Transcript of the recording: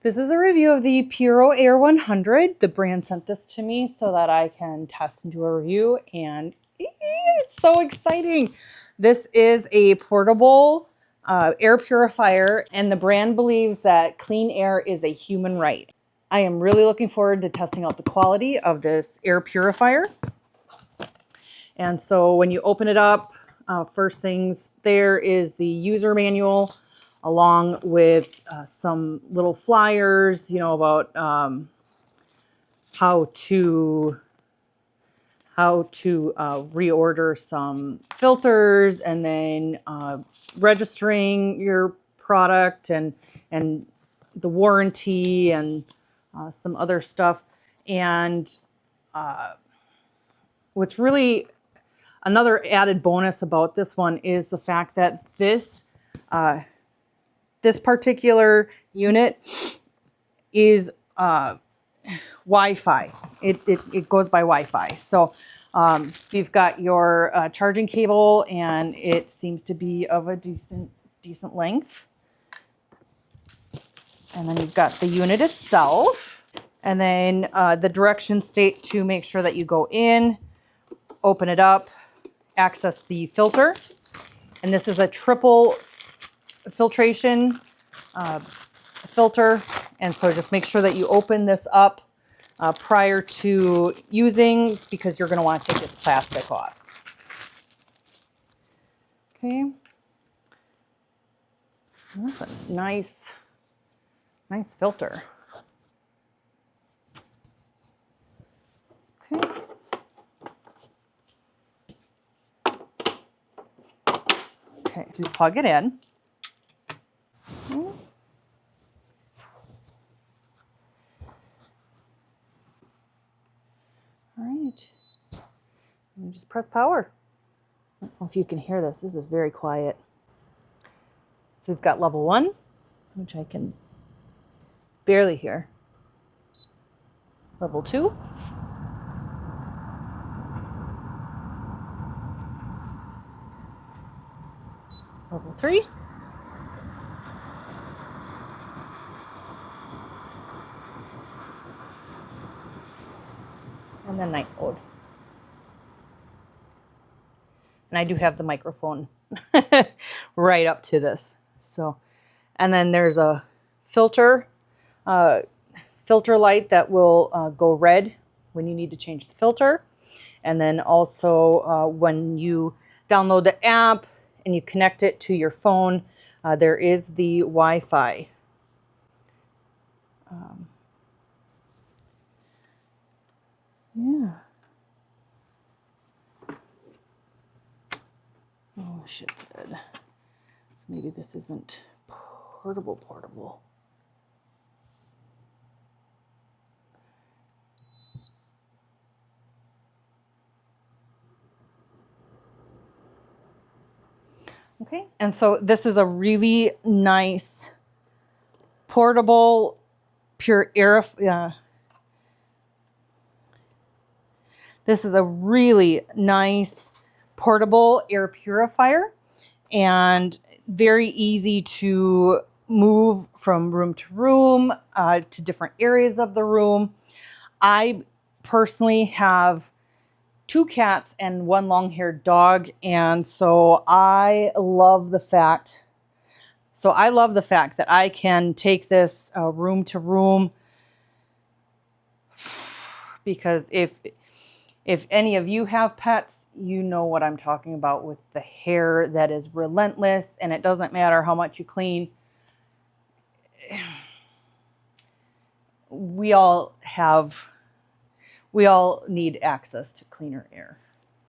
This is a review of the PuroAir 100. The brand sent this to me so that I can test and do a review, and it's so exciting. This is a portable air purifier, and the brand believes that clean air is a human right. I am really looking forward to testing out the quality of this air purifier. And so when you open it up, first things there is the user manual, along with some little flyers, about how to reorder some filters, and then registering your product, and the warranty, and some other stuff. And what's really another added bonus about this one is the fact that this particular unit is Wi-Fi. It goes by Wi-Fi. So you've got your charging cable, and it seems to be of a decent length. And then you've got the unit itself, and then the directions state to make sure that you go in, open it up, access the filter. And this is a triple filtration filter, and so just make sure that you open this up prior to using, because you're going to want to take this plastic off. Okay, and that's a nice filter. Okay. Okay, so we plug it in. Okay. All right, and just press power. I don't know if you can hear this. This is very quiet. So we've got level 1, which I can barely hear. Level 2. Level 3. And then night mode. And I do have the microphone right up to this. So, and then there's a filter light that will go red when you need to change the filter. And then also when you download the app and you connect it to your phone, there is the Wi-Fi. Yeah. Oh, shit, good. So maybe this isn't portable. Okay, and so this is a really nice portable pure air. This is a really nice portable air purifier, and very easy to move from room to room, to different areas of the room. I personally have 2 cats and 1 long-haired dog, and so I love the fact that I can take this room to room, because if any of you have pets, you know what I'm talking about with the hair that is relentless, and it doesn't matter how much you clean. We all need access to cleaner air.